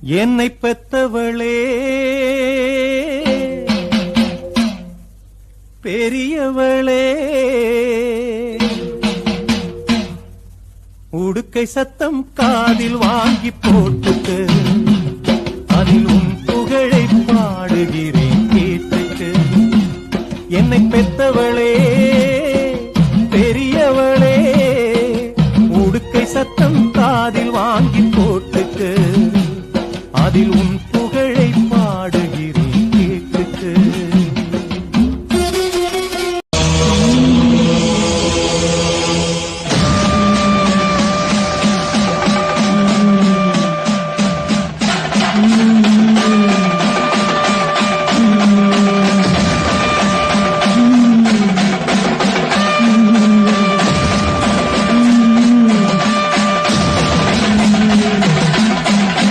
என்னை பெத்தவளே பெரியவளே, உடுக்கை சத்தம் காதில் வாங்கி போட்டுக்கு, அதில் உன் புகழை பாடுகிறேன் கேட்டுக்கு. என்னை பெத்தவளே பெரியவளே, உடுக்கை சத்தம் காதில் வாங்கி போட்டுக்கு, அதில் உன்